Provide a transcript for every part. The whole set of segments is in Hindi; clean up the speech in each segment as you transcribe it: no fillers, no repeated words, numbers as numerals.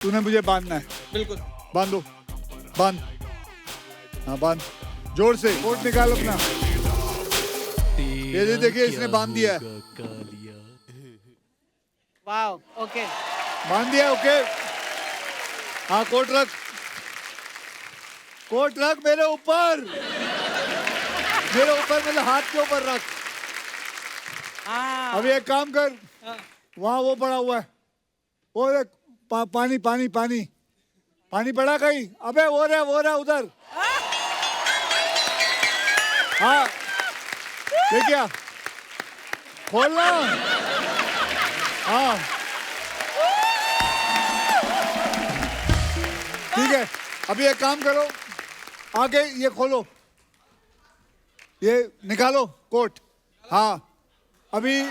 तूने मुझे बांधना है। बिल्कुल। बांधो, बांध। हाँ बांध, जोर से। कोट निकाल अपना। ये देखिए इसने बांध दिया है। Wow, okay. बांध दिया, ओके। हाँ कोट रख, कोट रख मेरे ऊपर, मेरे ऊपर, मतलब हाथ के ऊपर रख। हाँ। अब एक काम कर, वहाँ वो पड़ा हुआ है, वो देख, पानी पानी पानी पानी पड़ा कहीं। अबे वो रहा उधर। हाँ ये क्या, खोलना। हाँ ठीक है, अभी एक काम करो, आगे ये खोलो, ये निकालो कोट। हाँ अभी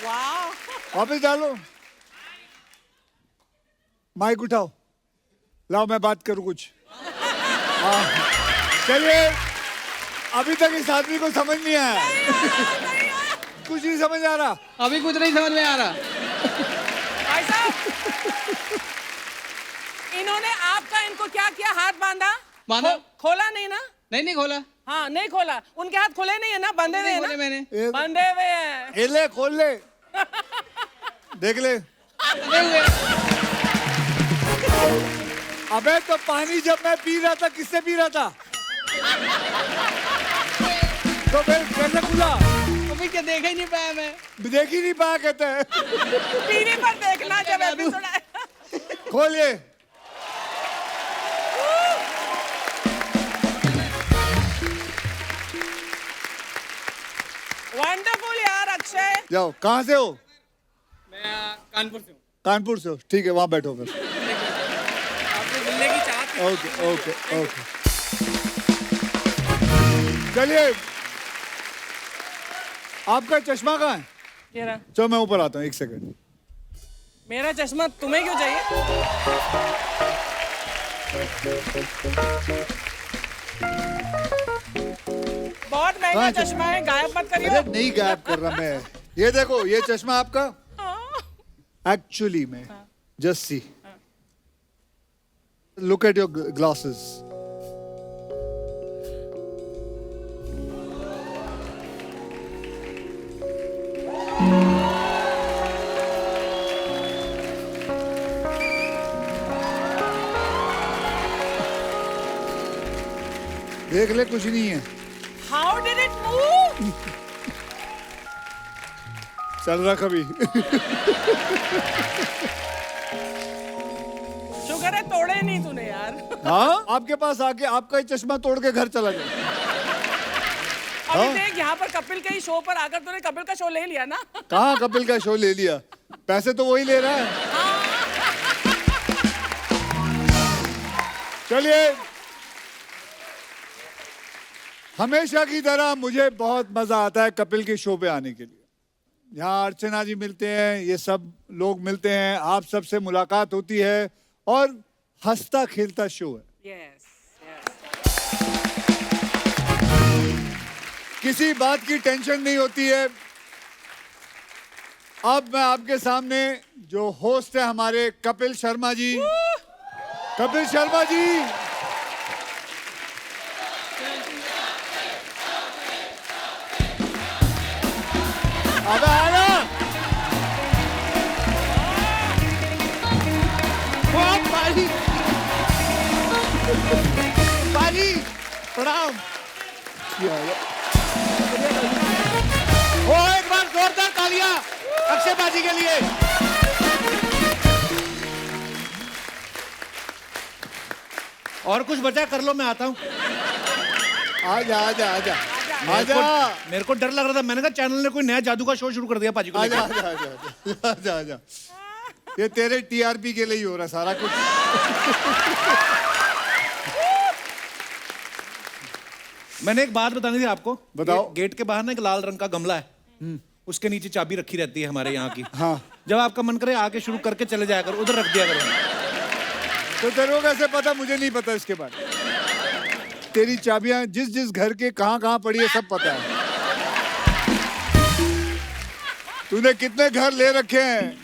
वाओ। वापस डालो, माइक उठाओ, लाओ मैं बात करूं कुछ। हाँ चलिए, अभी तक इस आदमी को समझ नहीं आया। कुछ नहीं समझ आ रहा। अभी कुछ नहीं समझ में आ रहा। भाई साहब, इन्होंने आपका इनको क्या किया, हाथ बांधा? बांधा। खोला नहीं ना? नहीं खोला। हाँ नहीं खोला, उनके हाथ खुले नहीं है ना, बंधे हुए हैं ना? मैंने बंधे हुए हैं। ये ले, खोल ले, देख ले। बंधे हुए। अबे तो पानी जब मैं पी रहा था, किससे पी रहा था? तो फिर कैसे खुला? अभी क्या देखा ही नहीं पाया मैं। देख ही नहीं पाया कहते हैं। पीने पर देखना जब एपिसोड आया। खोलिए। वंडरफुल यार अक्षय। जाओ, कहाँ से हो? मैं कानपुर से हूँ। कानपुर से हो, ठीक है, वहाँ बैठो फिर। आपसे मिलने की चाहत थी। ओके ओके ओके, चलिए। आपका चश्मा कहाँ है? मेरा चलो मैं ऊपर आता हूँ, एक सेकंड। मेरा चश्मा तुम्हें क्यों चाहिए? बहुत महंगा कहाँ चश्मा है, गायब मत करियो। अरे नहीं गायब कर रहा मैं। ये देखो, ये चश्मा आपका एक्चुअली में, just see, look at your glasses. देख ले, कुछ नहीं है। How did it move? चल रहा कभी। शुक्र है तोड़े नहीं तूने यार। हाँ आपके पास आके आपका ही चश्मा तोड़ के घर चला गया। अभी देख, यहाँ पर कपिल के ही शो पर आकर तूने कपिल का शो ले लिया ना। कहाँ कपिल का शो ले लिया? पैसे तो वही ले रहा है। चलिए, हमेशा की तरह मुझे बहुत मजा आता है कपिल के शो पे आने के लिए। यहाँ अर्चना जी मिलते हैं, ये सब लोग मिलते हैं, आप सबसे मुलाकात होती है और हंसता खेलता शो है। यस, किसी बात की टेंशन नहीं होती है। अब मैं आपके सामने जो होस्ट है हमारे, कपिल शर्मा जी। कपिल शर्मा जी, अब आना। पाजी प्रणाम। ओ एक बार जोरदार तालियां अक्षय बाजी के लिए। और कुछ बचा कर लो, मैं आता हूँ। आजा आजा आजा आजा मेरे को डर लग रहा था, मैंने कहा चैनल ने कोई नया जादू का शो शुरू कर दिया पाजी को आजा लेकर। आजा आजा आजा आजा। ये तेरे टीआरपी के लिए ही हो रहा सारा कुछ। मैंने एक बात बतानी थी आपको। बताओ। गेट के बाहर ना एक लाल रंग का गमला है, उसके नीचे चाबी रखी रहती है हमारे यहाँ की। हाँ। जब आपका मन करे आके शुरू करके चले जाया करो, उधर रख दिया करो। तो तेरे को कैसे पता? मुझे नहीं पता इसके बारे में। तेरी चाबियां जिस जिस घर के कहाँ कहाँ पड़ी है सब पता है। तूने कितने घर ले रखे हैं?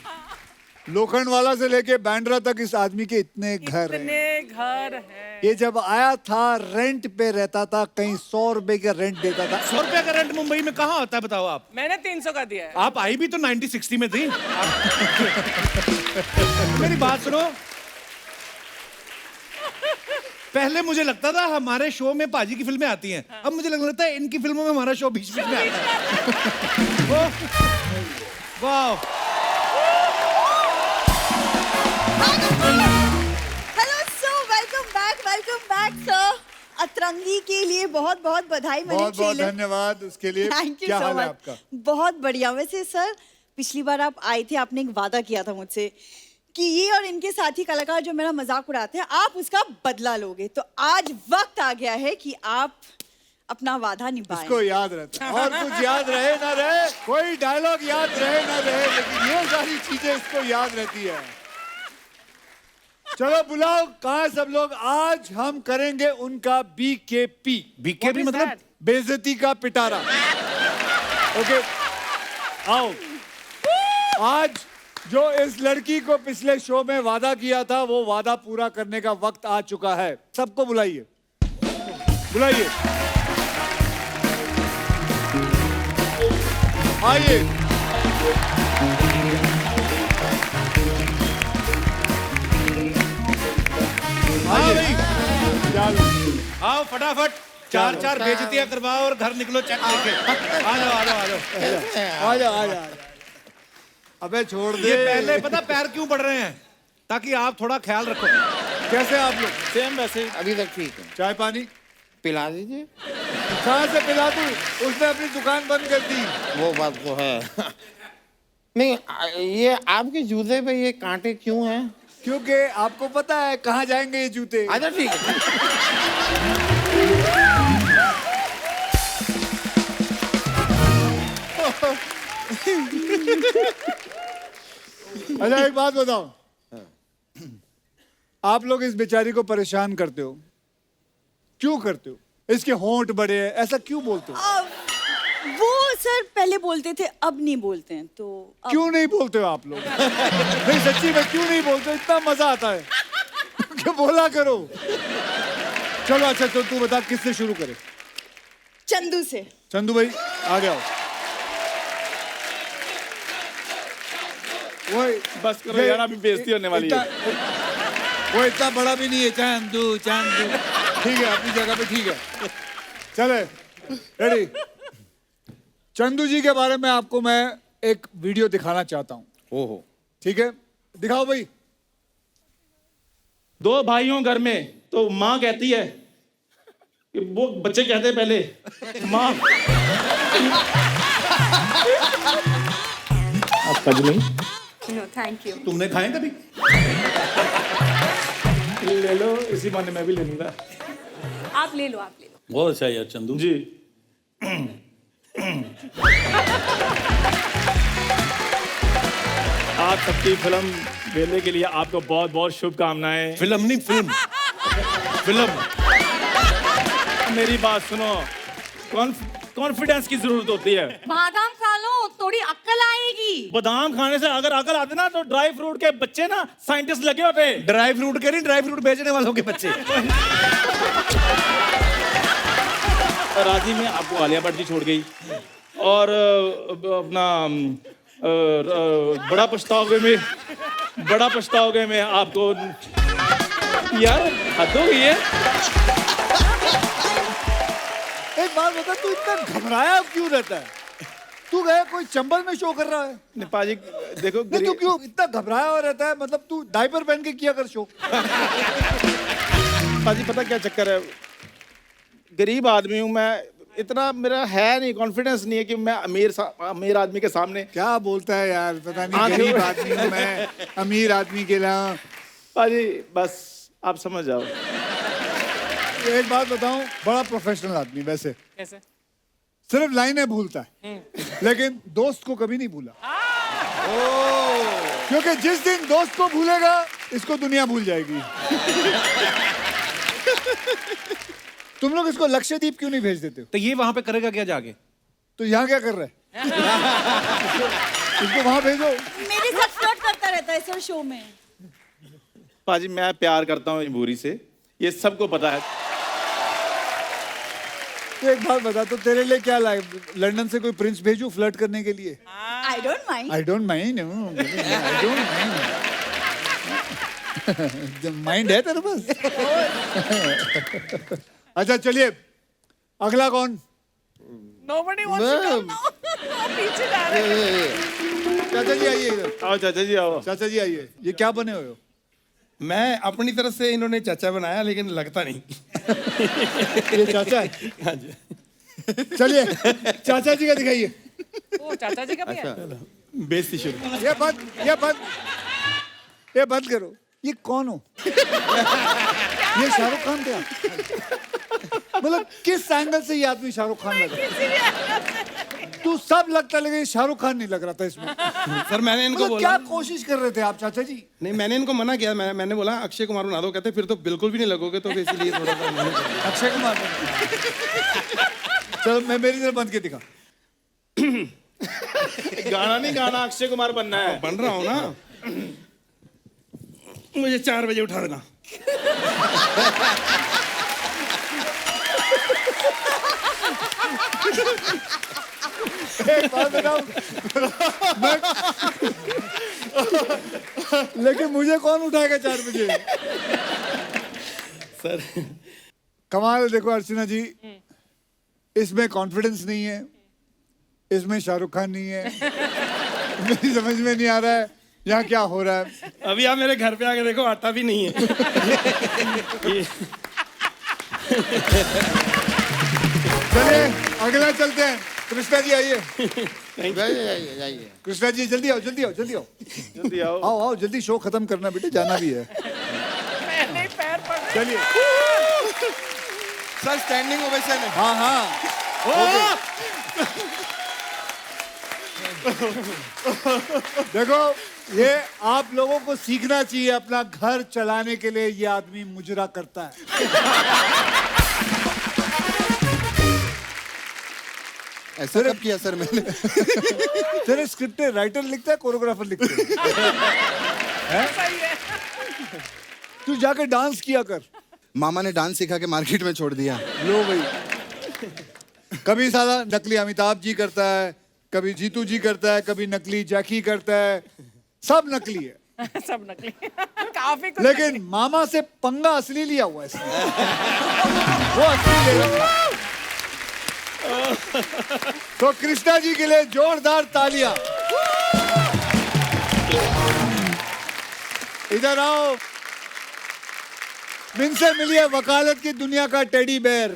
लोखंड वाला से लेके बैंड्रा तक इस आदमी के इतने घर हैं। इतने घर हैं। ये जब आया था रेंट पे रहता था, कहीं 100 रुपए का रेंट देता था। 100 रुपए का रेंट मुंबई में कहाँ होता है बताओ आप? मैंने 300 का दिया है। आप आई भी तो 90-60 में थी। मेरी बात सुनो, पहले मुझे लगता था हमारे शो में पाजी की फिल्में आती हैं, अब मुझे लगने लगता है इनकी फिल्मों में हमारा शो बीच बीच में आता है। वाह। Hello sir, welcome back sir. अतरंगी के लिए बहुत बहुत बधाई। बहुत बहुत धन्यवाद उसके लिए। थैंक यू क्या सो हाल है मच। आपका? बहुत बढ़िया। वैसे सर, पिछली बार आप आए थे, आपने एक वादा किया था मुझसे कि ये और इनके साथी कलाकार जो मेरा मजाक उड़ाते हैं, आप उसका बदला लोगे। तो आज वक्त आ गया है कि आप अपना वादा निभाएं। इसको याद रहता है, और कुछ याद रहे ना रहे, कोई डायलॉग याद रहे ना रहे, लेकिन ये सारी चीजें इसको याद रहती है। चलो बुलाओ, कहाँ सब लोग? आज हम करेंगे उनका BKP। BKP मतलब बेइज्जती का पिटारा। ओके, आओ। आज जो इस लड़की को पिछले शो में वादा किया था, वो वादा पूरा करने का वक्त आ चुका है। सबको बुलाइए, बुलाइए, आइए। आओ फटाफट, चार बेइज्जतियां करवाओ और घर निकलो चेक लेके। आ जाओ आ जाओ आ जाओ आ जाओ आ जाओ। अबे छोड़ दे। ये पहले पता पैर क्यों पड़ रहे हैं? ताकि आप थोड़ा ख्याल रखो। कैसे आप लोग? सेम वैसे अभी तक ठीक है। चाय पानी पिला दीजिए। कहाँ से पिला दूं? उसने अपनी दुकान बंद कर दी। वो बात तो है। नहीं, ये आपके जूते पे ये कांटे क्यों हैं? क्योंकि आपको पता है कहाँ जाएंगे ये जूते। अच्छा ठीक है। अच्छा एक बात बताओ, आप लोग इस बेचारी को परेशान करते हो, क्यों करते हो? इसके होंठ बड़े हैं, ऐसा क्यों बोलते हो? वो सर पहले बोलते थे, अब नहीं बोलते हैं। तो अब... क्यों नहीं बोलते हो आप लोग? नहीं सच्ची में क्यों नहीं बोलते हो? इतना मजा आता है कि बोला करो। चलो अच्छा, तो तू बता किससे शुरू करे? चंदू से। चंदू भाई आगे आओ। वो बस करो यार, अभी बेइज्जती होने वाली है। वो इतना बड़ा भी नहीं है। चंदू चंदू ठीक है, अपनी जगह पे ठीक है। चले, रेडी? चंदू जी के बारे में आपको मैं एक वीडियो दिखाना चाहता हूँ। ओहो, ठीक है, दिखाओ भाई। दो भाइयों घर में, तो माँ कहती है कि वो बच्चे कहते हैं पहले माँ। आप काजू नहीं नो थैंक यू। तुमने खाए कभी? ले लो, इसी बहाने मैं भी ले लूंगा। आप ले लो, आप ले लो। बहुत अच्छा यार चंदू जी। आप सबकी फिल्म वेले के लिए आपको बहुत बहुत शुभकामनाएं। फिल्म नहीं, फिल्म फिल्म। मेरी बात सुनो, कॉन्फिडेंस की जरूरत होती है। बादाम खा लो, थोड़ी अक्ल आएगी। बादाम खाने से अगर अकल आती ना, तो ड्राई फ्रूट के बच्चे ना साइंटिस्ट लगे होते। ड्राई फ्रूट के नहीं, ड्राई फ्रूट बेचने वालों के बच्चे। राजी में आपको आलिया भट्ट जी छोड़ गई, और अपना बड़ा पछताओगे में आपको। यार हद हो गई है। एक बात बता, तू इतना घबराया क्यों रहता है? तू गया कोई चंबल में शो कर रहा है? नेपाली देखो, नहीं, तू क्यों इतना घबराया हुआ रहता है? मतलब तू डायपर पहन के किया कर शो। पाजी पता क्या चक्कर है, गरीब आदमी हूँ मैं, इतना मेरा है नहीं, कॉन्फिडेंस नहीं है कि मैं अमीर आदमी के सामने। क्या बोलता है यार, पता नहीं। गरीब आदमी हूँ मैं, अमीर आदमी के लिए। पाजी बस आप समझ जाओ। एक बात बताऊं, बड़ा प्रोफेशनल आदमी वैसे। कैसे? सिर्फ लाइनें भूलता है, लेकिन दोस्त को कभी नहीं भूला। क्योंकि जिस दिन दोस्त को भूलेगा, इसको दुनिया भूल जाएगी। तुम लोग इसको लक्षद्वीप क्यों नहीं भेज देते हो? तो ये वहां पे करेगा क्या जाके? तो यहाँ क्या कर रहा है? इसको वहां भेजो। मेरे साथ फ्लर्ट करता रहता है सर शो में। पाजी मैं प्यार करता हूँ मजबूरी से, ये सबको पता है। तो एक बात बता, तो तेरे लिए क्या लाए, लंदन से कोई प्रिंस भेजूं फ्लर्ट करने के लिए? I don't mind. I don't mind, I don't mind. Mind है तेरे पास? अच्छा चलिए, अगला कौन? Nobody wants to come now. पीछे जा रहे हैं। चाचा जी आइए इधर। आओ चाचा जी आओ। चाचा जी आइए, ये क्या बने हुए हो? मैं अपनी तरफ से इन्होंने चाचा बनाया लेकिन लगता नहीं। ये चाचा है? हाँ जी। चलिए चाचा जी का दिखाइए। ओ चाचा जी का भी है। बेइज्जती शुरू। ये बंद करो। ये कौन हो? ये शाहरुख खान थे? मतलब किस एंगल से ये आदमी शाहरुख खान लग रहा है? तू सब लगता, लेकिन शाहरुख खान नहीं लग रहा था इसमें। सर मैंने इनको मतलब बोला, क्या कोशिश कर रहे थे आप चाचा जी? नहीं मैंने इनको मना किया, मैंने बोला अक्षय कुमार बना दो, कहते फिर तो बिल्कुल भी नहीं लगोगे, तो इसीलिए थोड़ा सा मैंने कर दिया। अक्षय कुमार। चलो मैं मेरी तरफ बंद के दिखा। गाना नहीं गाना, अक्षय कुमार बनना है। बन रहा हूँ ना। मुझे 4 बजे उठा देना। एक बात बताओ, लेकिन मुझे कौन उठाएगा 4 बजे? सर कमाल। देखो अर्चना जी, इसमें कॉन्फिडेंस नहीं है, इसमें शाहरुख खान नहीं है। मेरी समझ में नहीं आ रहा है यहाँ क्या हो रहा है। अभी आप मेरे घर पे आके देखो, आटा भी नहीं है। चलिए अगला चलते हैं। कृष्णा जी आइए। जाइए। कृष्णा जी जल्दी आओ, जल्दी आओ, जल्दी आओ, जल्दी आओ। आओ आओ जल्दी, शो खत्म करना बेटे, जाना भी है। पहले ही पैर पड़ रहे हैं। चलिए। सर स्टैंडिंग ओवेशन है। हाँ हाँ। देखो, ये आप लोगों को सीखना चाहिए, अपना घर चलाने के लिए ये आदमी मुजरा करता है। ऐसा कब किया सर मैंने? तेरे स्क्रिप्ट राइटर लिखता है, कोरियोग्राफर लिखता है? सही है। तू जाके डांस किया कर। मामा ने डांस सिखा के मार्केट में छोड़ दिया। लो भाई, कभी साला नकली अमिताभ जी करता है, कभी जीतू जी करता है, कभी नकली जैकी करता है, सब नकली है। सब नकली। काफी कुछ लेकिन मामा से पंगा असली लिया हुआ है इसने। वो असली ले रहा है। तो कृष्णा जी के लिए जोरदार तालियां। इधर आओ, इनसे मिलिए वकालत की दुनिया का टेडी बेयर।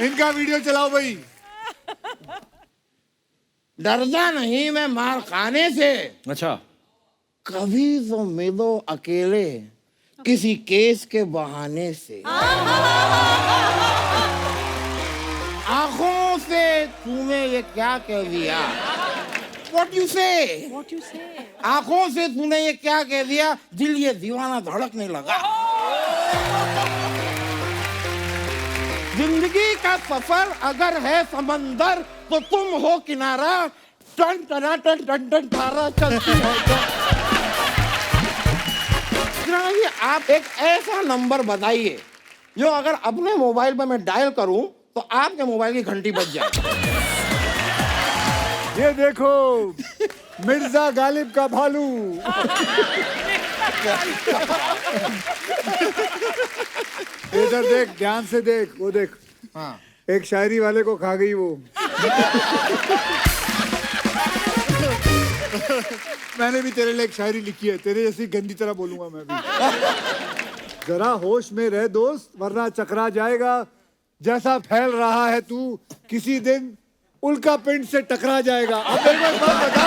इनका वीडियो चलाओ भाई। डरता नहीं मैं मार खाने से, अच्छा। कभी तो मिलो अकेले किसी केस के बहाने से। आंखों से तूने ये क्या कह दिया? What you say? What you say? आंखों से तूने ये क्या कह दिया? दिल ये दीवाना धड़कने लगा। जिंदगी का सफर अगर है समंदर तो तुम हो किनारा, टन टना टन टन टन तारा चलती है। जी, आप एक ऐसा नंबर बताइए जो अगर अपने मोबाइल पर मैं डायल करूं तो आपके मोबाइल की घंटी बज जाए। ये देखो, मिर्जा गालिब का भालू। इधर देख, ध्यान से देख, वो देख। हाँ। एक शायरी वाले को खा गई वो। मैंने भी तेरे लिए एक शायरी लिखी है, तेरे जैसी गंदी तरह बोलूंगा मैं भी। जरा होश में रह दोस्त, वरना चकरा जाएगा। जैसा फैल रहा है तू, किसी दिन उल्का पिंड से टकरा जाएगा। अब एक बात बता।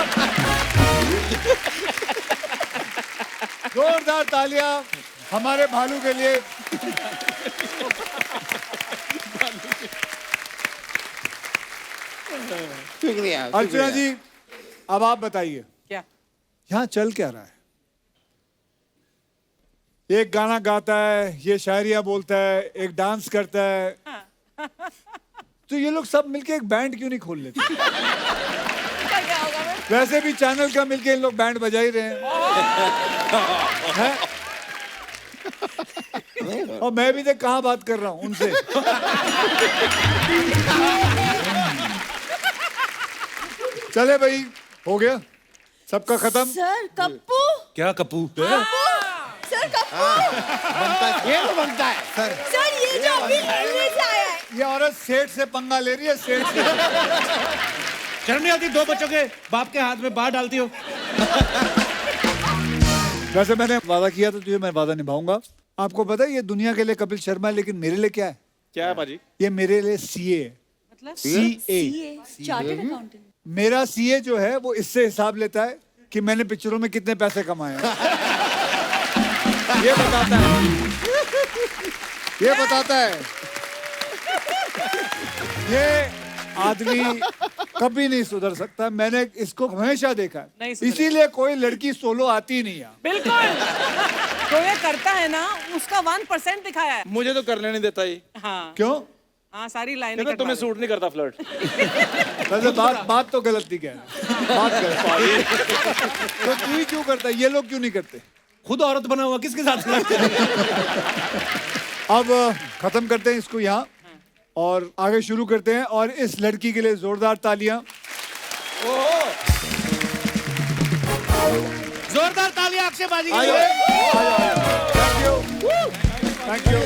जोरदार तालियां हमारे भालू के लिए। शुक्रिया। अर्चना जी, अब आप बताइए, क्या? यहाँ चल क्या रहा है? एक गाना गाता है, ये शायरियां बोलता है, एक डांस करता है। तो ये लोग सब मिलके एक बैंड क्यों नहीं खोल लेते? क्या क्या होगा मैं? वैसे भी चैनल का मिलके इन लोग बैंड बजा ही रहे हैं। और मैं भी देख कहाँ बात कर रहा हूँ उनसे। चले भाई, हो गया सबका खत्म। सर कप्पू, क्या कपूर? सर कप्पू, ये तो बनता है सर। सर ये जो अभी खेलने से आया है। ये औरत सेठ से पंगा ले रही है, सेठ से। शर्म नहीं आती? 2 बच्चों के बाप के हाथ में बाहर डालती हो। वैसे मैंने वादा किया था तुझे, मैं वादा निभाऊंगा। आपको पता है ये दुनिया के लिए कपिल शर्मा है, लेकिन मेरे लिए क्या है? क्या है भाजी? ये मेरे लिए सीए है। मतलब सीए। Chartered accountant. मेरा सीए जो है वो इससे हिसाब लेता है कि मैंने पिक्चरों में कितने पैसे कमाए हैं। ये बताता है, ये बताता है। ये आदमी कभी नहीं सुधर सकता, मैंने इसको हमेशा देखा नहीं है। सुधरेगा। इसीलिए कोई लड़की सोलो आती नहीं है। बिल्कुल। जो ये करता है ना उसका 1% दिखाया है। मुझे तो करने नहीं देता ये। हाँ क्यों? हाँ, सारी लाइनें कहता तुम्हें सूट नहीं करता फ्लर्ट। वैसे बात तो गलत थी, क्या है? बात गलत। तो तू ही क्यों करता है, ये लोग क्यों नहीं करते? खुद औरत बना हुआ किसके साथ लड़ते हैं? अब खत्म करते हैं इसको यहाँ और आगे शुरू करते हैं। और इस लड़की के लिए जोरदार तालियां। जोरदार तालियां अक्षय बाजी के आइए, लिए। Thank you, thank you.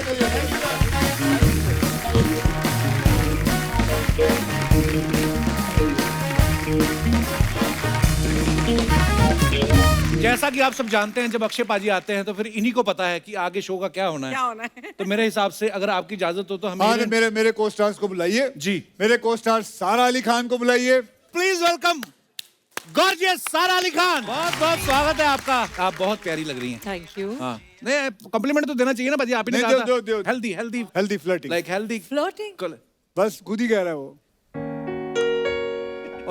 जैसा कि आप सब जानते हैं, जब अक्षय पाजी आते हैं तो फिर इन्हीं को पता है कि आगे शो का क्या होना क्या है। होना है? तो मेरे हिसाब से अगर आपकी इजाजत हो तो हम हाँ, मेरे को स्टार्स को बुलाइए जी। मेरे को स्टार सारा अली खान को बुलाइए। प्लीज वेलकम गॉर्जियस सारा अली खान। बहुत बहुत स्वागत है आपका। आप बहुत प्यारी लग रही हैं। Thank you. हाँ, नहीं कॉम्प्लीमेंट तो देना चाहिए ना बाजी, आप ही ने नहीं, कहा दो, था healthy healthy healthy flirting. Like healthy floating. बस खुद ही कह रहा है वो।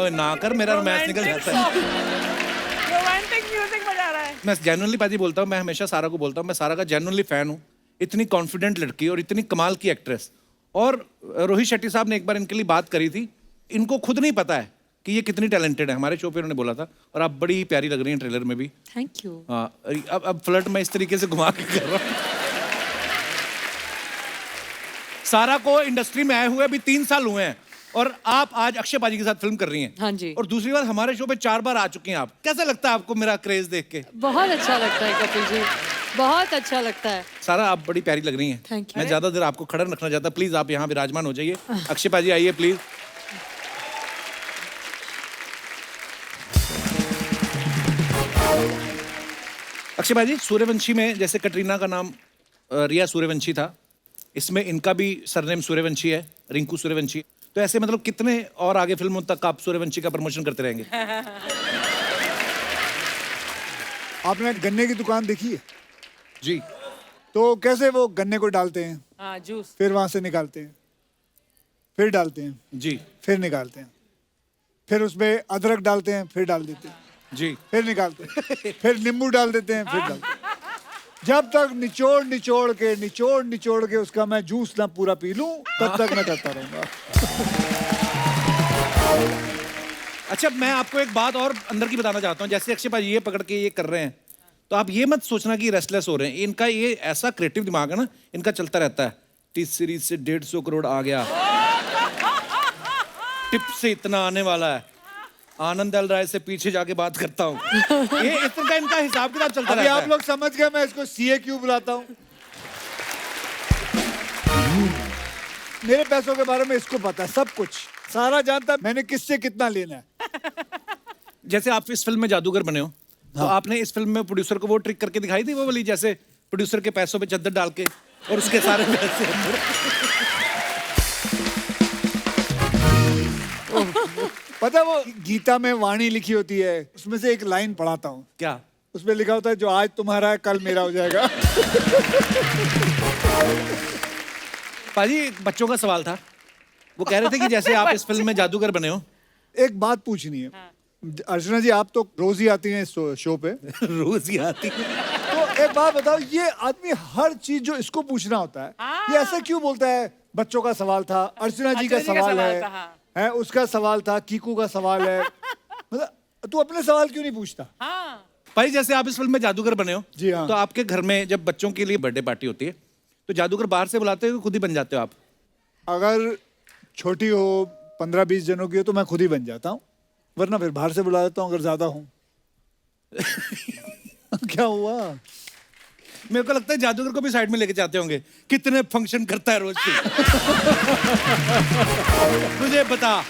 ओए ना कर, मेरा रोमांस निकल जाता है। रोमांटिक म्यूजिक बजा रहा है। मैं जेन्युइनली पाजी बोलता हूँ, मैं हमेशा सारा को बोलता हूँ, मैं सारा का जेन्युइनली फैन हूँ। इतनी कॉन्फिडेंट लड़की और इतनी कमाल की एक्ट्रेस। और रोहित शेट्टी साहब ने एक बार इनके लिए बात करी थी, इनको खुद नहीं पता है कि ये कितनी टैलेंटेड है। हमारे शो पे उन्होंने बोला था। और आप बड़ी प्यारी लग रही हैं ट्रेलर में भी। Thank you. हाँ, अब फ्लर्ट मैं इस तरीके से घुमा के कर रहा हूँ। सारा को इंडस्ट्री में आए हुए अभी 3 साल हुए हैं और आप आज अक्षय पाजी के साथ फिल्म कर रही हैं। हाँ जी। और दूसरी बात, हमारे शो पे 4 बार आ चुकी हैं आप। कैसा लगता है आपको मेरा क्रेज देख के? बहुत अच्छा लगता है कपिल जी, बहुत अच्छा लगता है। सारा आप बड़ी प्यारी लग रही हैं। Thank you. मैं ज्यादा देर आपको खड़ा रखना चाहता, प्लीज आप यहाँ विराजमान हो जाइए। अक्षय पाजी आइए प्लीज। अक्षय पाजी, सूर्यवंशी में जैसे कटरीना का नाम रिया सूर्यवंशी था, इसमें इनका भी सरनेम सूर्यवंशी है, रिंकू सूर्यवंशी। तो ऐसे मतलब कितने और आगे फिल्मों तक आप सूर्यवंशी का प्रमोशन करते रहेंगे? आपने गन्ने की दुकान देखी है? जी। तो कैसे वो गन्ने को डालते हैं, हाँ, जूस। फिर वहां से निकालते हैं, फिर डालते हैं, जी। फिर निकालते हैं, फिर उसमें अदरक डालते हैं, फिर डाल देते हैं, जी। फिर निकालते हैं, फिर नींबू डाल देते हैं, फिर डालते हैं। जब तक निचोड़ के उसका मैं जूस ना पूरा पी लूं, तब तक मैं करता रहूंगा। अच्छा, मैं आपको एक बात और अंदर की बताना चाहता हूँ। जैसे अक्षय भाई ये पकड़ के ये कर रहे हैं, तो आप ये मत सोचना कि रेस्टलेस हो रहे हैं। इनका ये ऐसा क्रिएटिव दिमाग है ना, इनका चलता रहता है। टीस सीरीज से 150 करोड़ आ गया, टिप से इतना आने वाला है, आनंद एल राय से पीछे जाके बात करता हूँ। ये इतना इनका हिसाब किताब चलता अभी रहता आप है। लोग समझ गए मैं इसको सीए क्यों बुलाता हूँ। मेरे पैसों के बारे में इसको पता है सब कुछ, सारा जानता है मैंने किससे कितना लेना है। जैसे आप इस फिल्म में जादूगर बने हो, तो आपने इस फिल्म में प्रोड्यूसर को वो ट्रिक करके दिखाई थी, वो वाली जैसे प्रोड्यूसर के पैसों पे चद्दर डाल के और उसके सारे पैसे पता है वो गीता में वाणी लिखी होती है, उसमें से एक लाइन पढ़ाता हूँ। क्या? उसमें लिखा होता है जो आज तुम्हारा है कल मेरा हो जाएगा। पाजी, एक बच्चों का सवाल था। वो कह रहे थे कि जैसे आप इस फिल्म में जादूगर बने हो। एक बात पूछनी है। अर्चना जी, आप तो रोज ही आती हैं इस शो पे। रोज ही आती है। तो एक बात बताओ, ये आदमी हर चीज जो इसको पूछना होता है, ये ऐसा क्यों बोलता है बच्चों का सवाल था, अर्चना जी का अर्चना जी का सवाल सवाल है, था, हाँ। है उसका सवाल था, कीकू का सवाल है। मतलब तू अपने सवाल क्यों नहीं पूछता? हाँ भाई जैसे आप इस फिल्म में जादूगर बने हो, जी हाँ। तो आपके घर में जब बच्चों के लिए बर्थडे पार्टी होती है तो जादूगर बाहर से बुलाते हो, खुद ही बन जाते हो आप? अगर छोटी हो 15-20 जनों की हो तो मैं खुद ही बन जाता हूँ, वरना फिर बाहर से बुला देता हूँ अगर ज्यादा हूँ। क्या हुआ? मेरे को लगता है जादूगर को भी साइड में लेके जाते होंगे, कितने फंक्शन करता है रोज के। मुझे बता,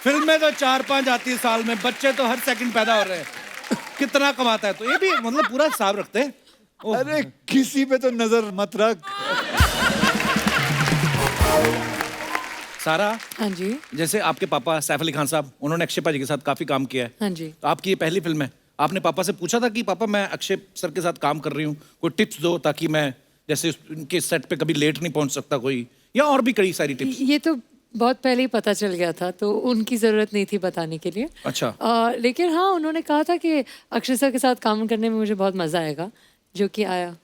फिल्म में तो 4-5 आती है साल में, बच्चे तो हर सेकंड पैदा हो रहे हैं, कितना कमाता है? तो ये भी मतलब पूरा हिसाब रखते हैं। ओह, अरे किसी पे तो नजर मत रख। सारा, हाँ जी। जैसे आपके पापा सैफ अली खान साहब, उन्होंने अक्षय पाजी के साथ काफी काम किया है। हाँ जी। तो आपकी ये पहली फिल्म है, आपने पापा से पूछा था कि पापा मैं अक्षय सर के साथ काम कर रही हूँ, कोई टिप्स दो ताकि मैं जैसे उनके सेट पे कभी लेट नहीं पहुंच सकता कोई, या और भी कई सारी टिप्स? ये तो बहुत पहले ही पता चल गया था, तो उनकी ज़रूरत नहीं थी बताने के लिए। अच्छा। लेकिन हाँ, उन्होंने कहा था कि अक्षय सर के साथ काम करने में मुझे बहुत मज़ा आएगा, जो कि आया।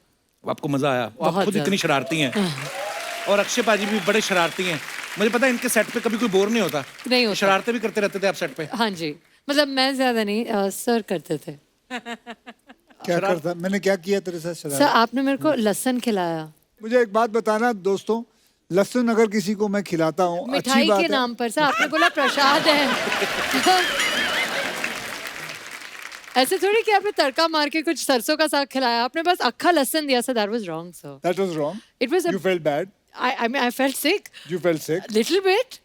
आपको मजा आया? आप बहुत खुद ज्यादा। इतनी शरारती हैं, और अक्षय पाजी भी बड़े शरारती हैं। मुझे पता है इनके सेट पे कभी कोई बोर नहीं होता। नहीं होता। शरारतें भी करते रहते थे आप सेट पे? हाँ जी, मतलब मैं ज़्यादा नहीं, सर करते थे। क्या करता? मैंने क्या किया तेरे साथ शरारत? सर आपने मेरे को लहसुन खिलाया मुझे एक बात बताना दोस्तों, लहसुन अगर किसी को मैं खिलाता हूँ अच्छी मिठाई बात के है। नाम पर। सर आपने बोला प्रसाद है। ऐसे थोड़ी कि आपने तड़का मार के कुछ सरसों का साग खिलाया, आपने बस अक्खा लहसुन दिया। Sir that was wrong sir. That was wrong. It was You felt bad. I mean I felt sick You felt sick. little bit.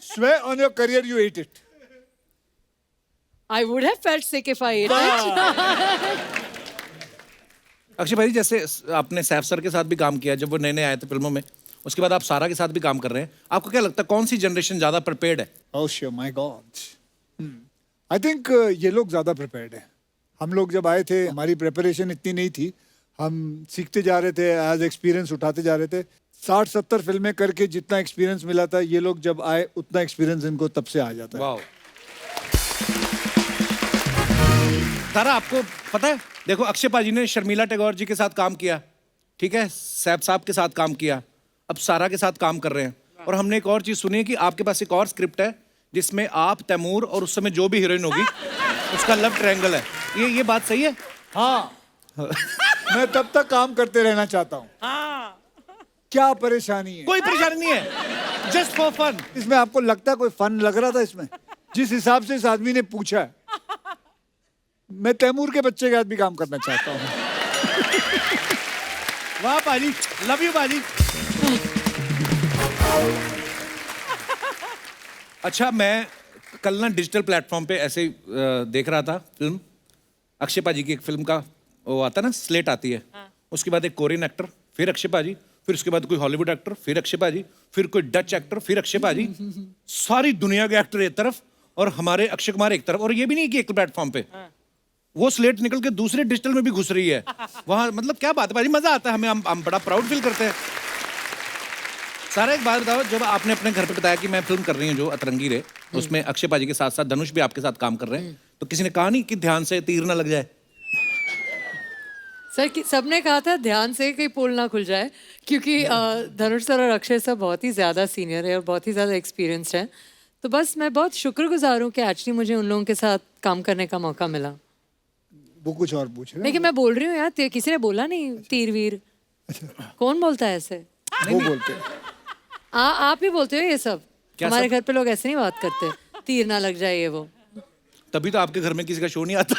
Swear on your career you ate it. I would have felt sick if I ate it. Akshay भाई जैसे आपने सैफ सर के साथ भी काम किया जब वो नए नए आए थे फिल्मों में, उसके बाद आप सारा के साथ भी काम कर रहे हैं, आपको क्या लगता है कौन सी जनरेशन ज्यादा प्रिपेयर्ड है? Oh sure, my God. I think ये लोग ज्यादा प्रिपेयर्ड हैं। हम लोग जब आए थे हमारी प्रिपरेशन इतनी नहीं थी, हम सीखते जा रहे थे, एज एक्सपीरियंस उठाते जा रहे थे। 60-70 फिल्में करके जितना एक्सपीरियंस मिला था, ये लोग जब आए उतना एक्सपीरियंस इनको तब से आ जाता है। वाह। तारा आपको पता है, देखो अक्षय पाजी ने शर्मिला टैगोर जी के साथ काम किया, ठीक है, सैफ साहब के साथ काम किया, अब सारा के साथ काम कर रहे हैं, और हमने एक और चीज सुनी है कि आपके पास एक और स्क्रिप्ट है जिसमें आप, तैमूर और उस समय जो भी हीरोइन होगी उसका लव ट्रायंगल है। ये बात सही है? हाँ। मैं तब तक काम करते रहना चाहता हूँ। क्या परेशानी है? कोई परेशानी नहीं है, जस्ट फॉर फन। इसमें आपको लगता है कोई फन लग रहा था इसमें? जिस हिसाब से इस आदमी ने पूछा है, मैं तैमूर के बच्चे के साथ भी काम करना चाहता हूँ। वाह पाजी, लव यू पाजी। अच्छा, मैं कल ना डिजिटल प्लेटफॉर्म पे ऐसे देख रहा था फिल्म, अक्षय पाजी की एक फिल्म का वो आता ना, स्लेट आती है, उसके बाद एक कोरियन एक्टर, फिर अक्षय पाजी, फिर उसके बाद कोई हॉलीवुड एक्टर, फिर अक्षय पाजी, फिर कोई डच एक्टर, फिर अक्षय पाजी, सारी दुनिया के एक्टर एक तरफ और हमारे अक्षय कुमार एक तरफ। और ये भी नहीं कि एक प्लेटफॉर्म पे, वो स्लेट निकल के दूसरे डिजिटल में भी घुस रही है वहां। मतलब क्या बात है भाई, मजा आता है हमें, हम बड़ा प्राउड फील करते हैं। सारा एक बात बताओ, जब आपने अपने घर पे बताया कि मैं फिल्म कर रही हूँ जो अतरंगी रे, उसमें अक्षय पाजी के साथ साथ धनुष भी आपके साथ काम कर रहे हैं, तो किसी ने कहा नहीं कि ध्यान से तीर ना लग जाए? सर सबने कहा था ध्यान से कहीं पोल ना खुल जाए, क्योंकि धनुष सर और अक्षय सर बहुत ही ज़्यादा सीनियर है और बहुत ही ज़्यादा एक्सपीरियंस्ड है। तो बस मैं बहुत शुक्रगुजार हूँ कि एक्चुअली मुझे उन लोगों के साथ काम करने का मौका मिला। वो कुछ और पूछ रहे हैं। लेकिन मैं बोल रही हूँ यार, किसी ने बोला नहीं तीर वीर। कौन बोलता है ऐसे? वो बोलते हैं। आप ही बोलते हो ये सब? क्या हमारे सब? घर पे लोग ऐसे नहीं बात करते, तीर ना लग जाए ये वो। तभी तो आपके घर में किसी का शो नहीं आता।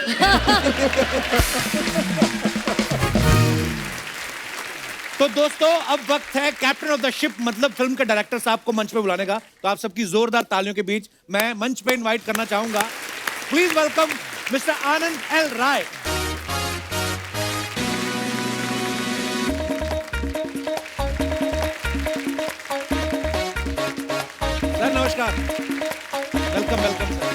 तो दोस्तों, अब वक्त है कैप्टन ऑफ द शिप मतलब फिल्म के डायरेक्टर साहब को मंच पे बुलाने का। तो आप सबकी जोरदार तालियों के बीच मैं मंच पे इनवाइट करना चाहूंगा, please welcome mister Anand L Rai. Sir नमस्कार, वेलकम वेलकम सर।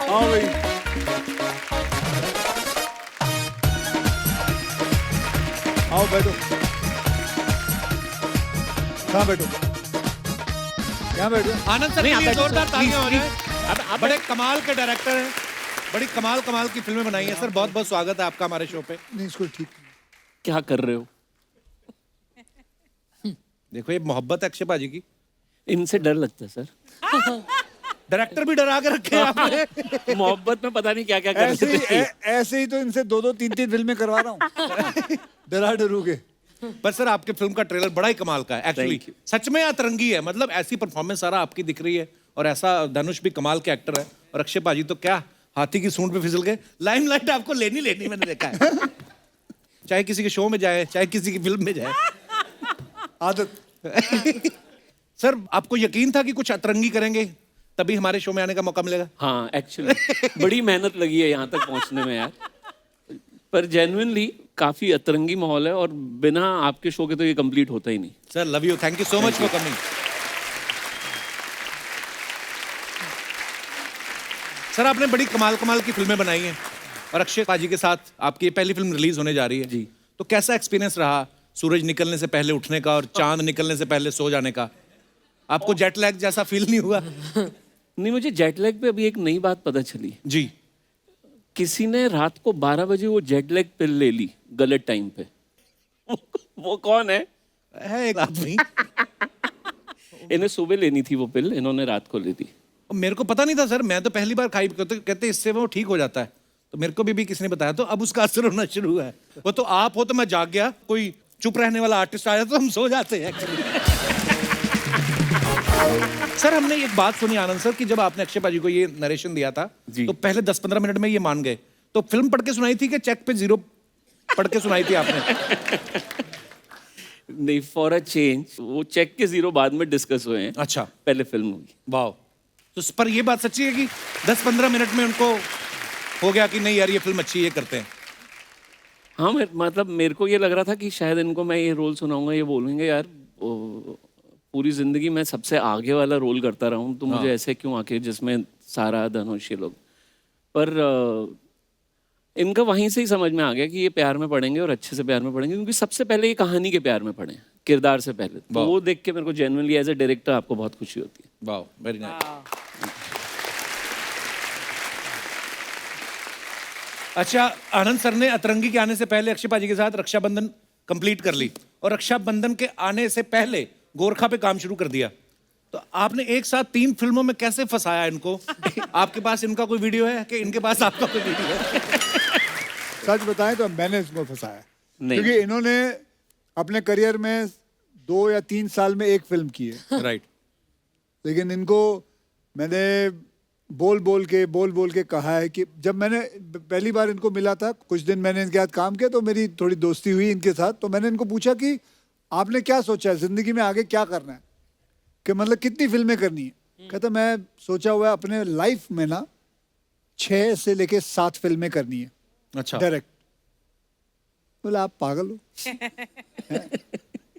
हाँ भाई, आओ बैठो। कहाँ बैठो? यहाँ बैठो। आनंद सर के लिए जोरदार तालियां हो रही हैं। बड़े कमाल के डायरेक्टर हैं, बड़ी कमाल कमाल की फिल्में बनाई हैं सर, बहुत बहुत स्वागत है आपका हमारे शो पे। नहीं इसको ठीक क्या कर रहे हो? देखो ये मोहब्बत है अक्षय पाजी की। इनसे डर लगता है सर। डायरेक्टर भी डरा के रखे हैं आपने। मोहब्बत में पता नहीं क्या क्या कर ऐसे ही रहे थे। ऐसे ही तो इनसे 2-2 3-3 फिल्में करवा रहा हूँ डरा डरू के। पर सर आपके फिल्म का ट्रेलर बड़ा ही कमाल का है एक्चुअली, Thank you. सच में अतरंगी है, मतलब ऐसी परफॉर्मेंस सारा आपकी दिख रही है और ऐसा धनुष भी कमाल के एक्टर है और अक्षय पाजी तो क्या हाथी की सूंड पे फिसल गए। लाइमलाइट आपको लेनी मैंने देखा है। चाहे किसी के शो में जाए चाहे किसी की फिल्म में जाए, आदत। सर आपको यकीन था कि कुछ अतरंगी करेंगे तभी हमारे शो में आने का मौका मिलेगा? हाँ एक्चुअली बड़ी मेहनत लगी है यहाँ तक पहुँचने में यार, पर जेन्युइनली काफी अतरंगी माहौल है और बिना आपके शो के तो ये कंप्लीट होता ही नहीं। Sir love you, thank you so much for coming. Sir आपने बड़ी कमाल की फिल्में बनाई हैं और अक्षय पाजी के साथ आपकी ये पहली फिल्म रिलीज होने जा रही है जी। तो कैसा एक्सपीरियंस रहा सूरज निकलने से पहले उठने का और चांद निकलने से पहले सो जाने का? आपको जेट लैग जैसा फील नहीं हुआ? नहीं, मुझे जेट लैग पे अभी एक नई बात पता चली। जी। किसी ने रात को 12 बजे वो जेट लैग पिल ले ली गलत टाइम पे। वो कौन है? एक आदमी। इन्हें सुबह लेनी थी वो पिल, इन्होंने रात को ले दी। मेरे को पता नहीं था सर, मैं तो पहली बार खाई, कहते इससे वो ठीक हो जाता है, तो मेरे को भी किसी ने बताया तो अब उसका असर होना शुरू हुआ है। वो तो आप हो तो मैं जाग गया, कोई चुप रहने वाला आर्टिस्ट आया तो हम सो जाते हैं। सर हमने एक बात सुनी आनंद सर कि जब आपने अक्षय पाजी को ये नरेशन दिया था जी। तो पहले 10-15 मिनट में ये मान गए, तो फिल्म पढ़ के सुनाई थी कि चेक पे 0 पढ़ के सुनाई थी आपने? नहीं, फॉर अ चेंज वो चेक के 0 बाद में डिस्कस हुए हैं। अच्छा, पहले फिल्म होगी। वाह। तो पर ये बात सच्ची है कि 10-15 मिनट में उनको हो गया कि नहीं यार ये फिल्म अच्छी है, ये करते हैं? हाँ, मतलब मेरे को ये लग रहा था कि शायद इनको मैं ये रोल सुनाऊंगा, ये बोलेंगे यार पूरी जिंदगी मैं सबसे आगे वाला रोल करता रहा हूँ, तो मुझे ऐसे क्यों आके जिसमें सारा धनुष ये लोग। पर इनका वहीं से ही समझ में आ गया कि ये प्यार में पड़ेंगे और अच्छे से प्यार में पड़ेंगे, क्योंकि सबसे पहले ये कहानी के प्यार में पड़े, किरदार से पहले। तो वो देख के मेरे को जेन्युइनली एज ए डायरेक्टर आपको बहुत खुशी होती है। वाह, वेरी नाइस। अच्छा, आनंद सर ने अतरंगी के आने से पहले अक्षय पाजी के साथ रक्षाबंधन कंप्लीट कर ली और रक्षाबंधन के आने से पहले गोरखा पे काम शुरू कर दिया। तो आपने एक साथ 3 फिल्मों में कैसे फंसाया इनको? आपके पास इनका कोई वीडियो है कि इनके पास आपका कोई वीडियो है? सच बताएं तो मैंने इसको फंसाया, नहीं। क्योंकि इन्होंने अपने करियर में 2 या 3 साल में एक फिल्म की है। राइट। लेकिन इनको मैंने बोल बोल के कहा है कि जब मैंने पहली बार इनको मिला था, कुछ दिन मैंने इनके साथ काम किया तो मेरी थोड़ी दोस्ती हुई इनके साथ, तो मैंने इनको पूछा कि आपने क्या सोचा है जिंदगी में आगे क्या करना है, कि मतलब कितनी फिल्में करनी है? कहता मैं सोचा हुआ है अपने लाइफ में ना 6 से लेके 7 फिल्में करनी है। अच्छा। डायरेक्ट। बोला आप पागल हो?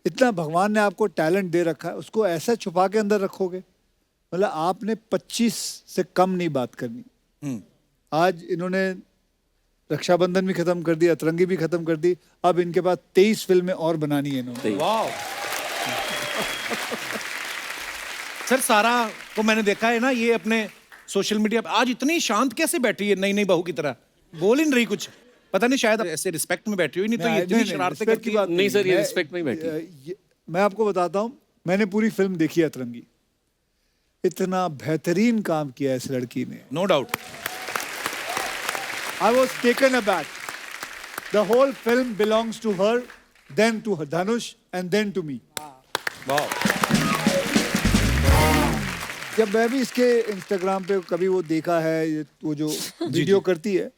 इतना भगवान ने आपको टैलेंट दे रखा है, उसको ऐसा छुपा के अंदर रखोगे? मतलब आपने 25 से कम नहीं बात करनी। आज इन्होंने रक्षाबंधन भी खत्म कर दी, अतरंगी भी खत्म कर दी, अब इनके पास 23 फिल्में और बनानी है इन्होंने। वाह। सर सारा को मैंने देखा है ना, ये अपने सोशल मीडिया पे आज इतनी शांत कैसे बैठी है, नई नई बहू की तरह, बोल ही नहीं रही कुछ। पता नहीं शायद ऐसे रिस्पेक्ट में बैठी हुई, नहीं तो ये इतनी शरारतें करती है। नहीं सर, ये रिस्पेक्ट में ही बैठी। मैं आपको बताता हूँ, मैंने पूरी फिल्म देखी है अतरंगी, इतना बेहतरीन काम किया है इस लड़की ने। No doubt. I was taken aback. The whole film belongs to her, then to her, Dhanush, and then to me. वाह। जब मैं भी इसके इंस्टाग्राम पे कभी वो देखा है, वो जो वीडियो करती है,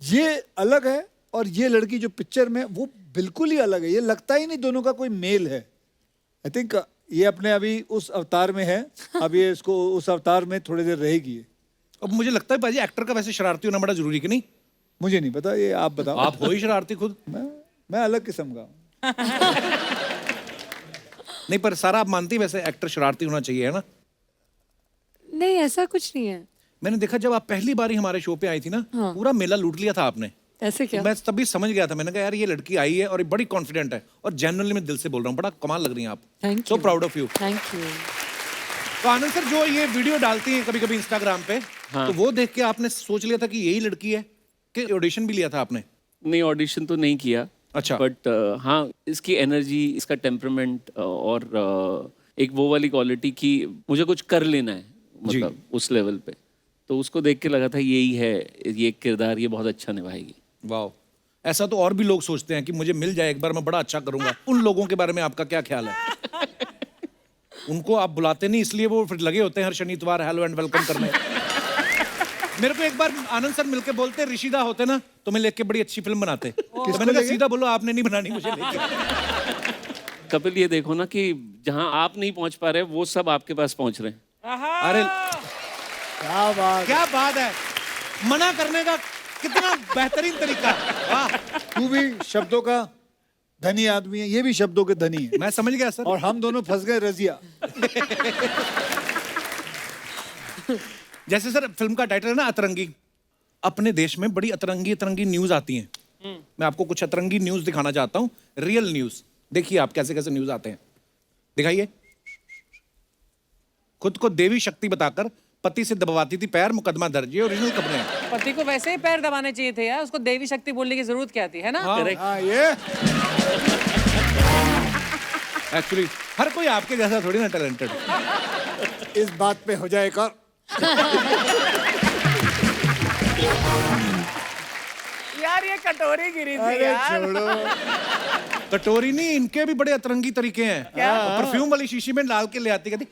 ये अलग है और ये लड़की जो पिक्चर में वो बिल्कुल ही अलग है। ये लगता ही नहीं दोनों का कोई मेल है। आई थिंक ये अपने अभी उस अवतार में है, अब ये इसको उस अवतार में थोड़ी देर रहेगी। अब मुझे लगता है भाजी एक्टर का वैसे शरारती होना बड़ा जरूरी कि नहीं? मुझे नहीं पता, ये आप बताओ। आप हो ही शरारती खुद। मैं अलग किस्म का हूँ। नहीं पर सारा आप मानती वैसे एक्टर शरारती होना चाहिए, है ना? नहीं, ऐसा कुछ नहीं है। मैंने देखा जब आप पहली बार ही हमारे शो पे आई थी ना, पूरा मेला लूट लिया था आपने। ऐसे क्या? मैं तभी समझ गया था, मैंने कहा यार ये लड़की आई है और ये बड़ी कॉन्फिडेंट है और जेन्युइनली मैं दिल से बोल रहा हूँ, बड़ा कमाल लग रही हैं आप। Thank so you. Proud of you. Thank you. तो आनंद सर जो ये वीडियो डालती हैं कभी कभी इंस्टाग्राम पे, हाँ। तो वो देख के आपने सोच लिया था कि यही लड़की है, कि ऑडिशन भी लिया था आपने? नहीं, ऑडिशन तो नहीं किया। अच्छा। बट हाँ, इसकी एनर्जी, इसका टेम्परामेंट और एक वो वाली क्वालिटी की मुझे कुछ कर लेना है, मतलब उस लेवल पे, तो उसको देख के लगा था यही है, ये किरदार ये बहुत अच्छा निभाएगी। वाह, ऐसा तो और भी लोग सोचते हैं कि मुझे मिल जाए एक बार, मैं बड़ा अच्छा करूंगा। उन लोगों के बारे में आपका क्या ख्याल है? उनको आप बुलाते नहीं, इसलिए वो फिर लगे होते हैं हर शनिवार हेलो एंड वेलकम करने। मेरे को एक बार आनंद सर मिलके बोलते, ऋषिदा होते ना तो मैं लेके बड़ी अच्छी फिल्म बनाते। तो मैंने कहा सीधा बोलो आपने नहीं बनानी मुझे लेके। कपिल, ये देखो ना कि जहां आप नहीं पहुंच पा रहे वो सब आपके पास पहुंच रहे हैं। अरे क्या क्या बात है, मना करने का कितना बेहतरीन तरीका। वाह, तू भी शब्दों का धनी आदमी है, ये भी शब्दों के धनी है, मैं समझ गया सर। और हम दोनों फंस गए रजिया। जैसे सर फिल्म का टाइटल है ना अतरंगी, अपने देश में बड़ी अतरंगी अतरंगी न्यूज आती हैं। मैं आपको कुछ अतरंगी न्यूज दिखाना चाहता हूं, रियल न्यूज। देखिए आप कैसे कैसे न्यूज आते हैं, दिखाइए। खुद को देवी शक्ति बताकर पति से दबवाती थी पैर, मुकदमा दर्ज। ये ओरिजिनल खबरें हैं। पति को वैसे ही पैर दबाने चाहिए थे यार, उसको देवी शक्ति बोलने की जरूरत क्या थी, है ना? हाँ, ये एक्चुअली हर कोई आपके जैसा थोड़ी ना टैलेंटेड। इस बात पे हो जाए एक और। यार ये कटोरी गिरी थी अरे यार। छोड़ो, कटोरी नहीं, इनके भी बड़े अतरंगी तरीके हैं। परफ्यूम वाली शीशी में डाल के ले आती, कहती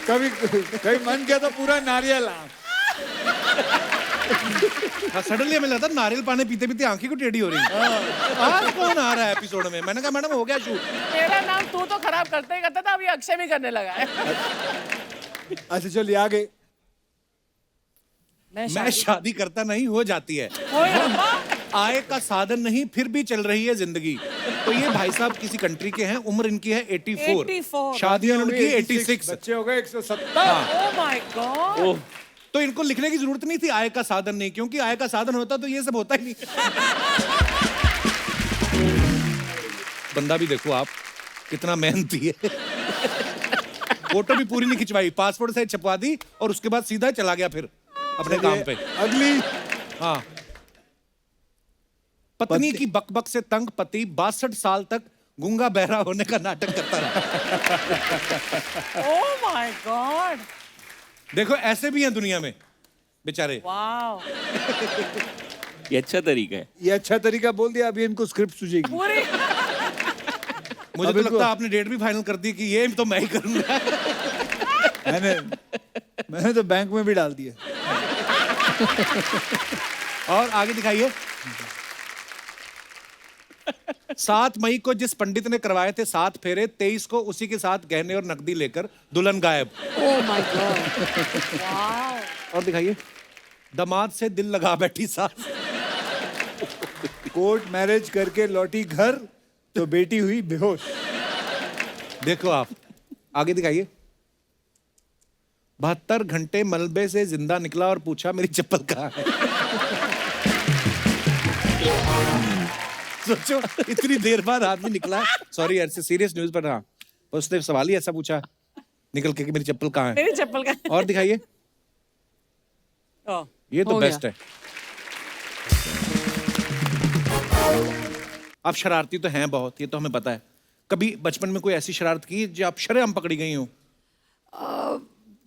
कभी कभी मन किया तो पूरा नारियल सडनली हमें लगता नारियल पानी पीते पीते आंखें को टेढ़ी हो रही है। आज कौन आ रहा है एपिसोड में? मैंने कहा मैडम हो गया शूट। मेरा नाम तू तो खराब करते ही करता था, अभी अक्षय भी करने लगा है। अच्छा चलिए आगे। मैं शादी करता नहीं, हो जाती है। ओए अम्मा, आय का साधन नहीं, फिर भी चल रही है जिंदगी। तो ये भाई साहब किसी कंट्री के हैं, उम्र इनकी है 84, शादी उनकी 86, बच्चे हो गए 170। Oh my God. तो इनको लिखने की जरूरत नहीं थी आय का साधन नहीं, क्योंकि आय का साधन होता तो ये सब होता ही नहीं। बंदा भी देखो आप कितना मेहनती है। फोटो भी पूरी नहीं खिंचवाई, पासपोर्ट साइज छपवा दी और उसके बाद सीधा चला गया फिर अपने काम पे। अगली। हाँ, पत्नी की बकबक से तंग पति 62 साल तक गूंगा बहरा होने का नाटक करता रहा। Oh my God. देखो ऐसे भी हैं दुनिया में बेचारे। वाह, ये अच्छा तरीका है। ये अच्छा तरीका बोल दिया, अभी इनको स्क्रिप्ट सूझेगी। पूरी मुझे तो लगता है आपने डेट भी फाइनल कर दी कि ये तो मैं ही करूंगा। मैंने तो बैंक में भी डाल दिया। और आगे दिखाइए। 7 मई को जिस पंडित ने करवाए थे 7 फेरे, 23 को उसी के साथ गहने और नकदी लेकर दुल्हन गायब। Oh my God. वाह। और दिखाइए। दामाद से दिल लगा बैठी सास। कोर्ट मैरिज करके लौटी घर तो बेटी हुई बेहोश। देखो आप आगे दिखाइए। 72 घंटे मलबे से जिंदा निकला और पूछा मेरी चप्पल कहाँ है। सोचो इतनी देर बाद आदमी निकला, सॉरी ऐसे सीरियस न्यूज पर, हाँ उसने सवाल ही ऐसा पूछा निकल के कि मेरी चप्पल कहाँ है। मेरी चप्पल का। और दिखाइए। ओह, ये तो हो बेस्ट है। आप शरारती तो हैं बहुत, ये तो हमें पता है। कभी बचपन में कोई ऐसी शरारत की जो आप शरेआम पकड़ी गई हो?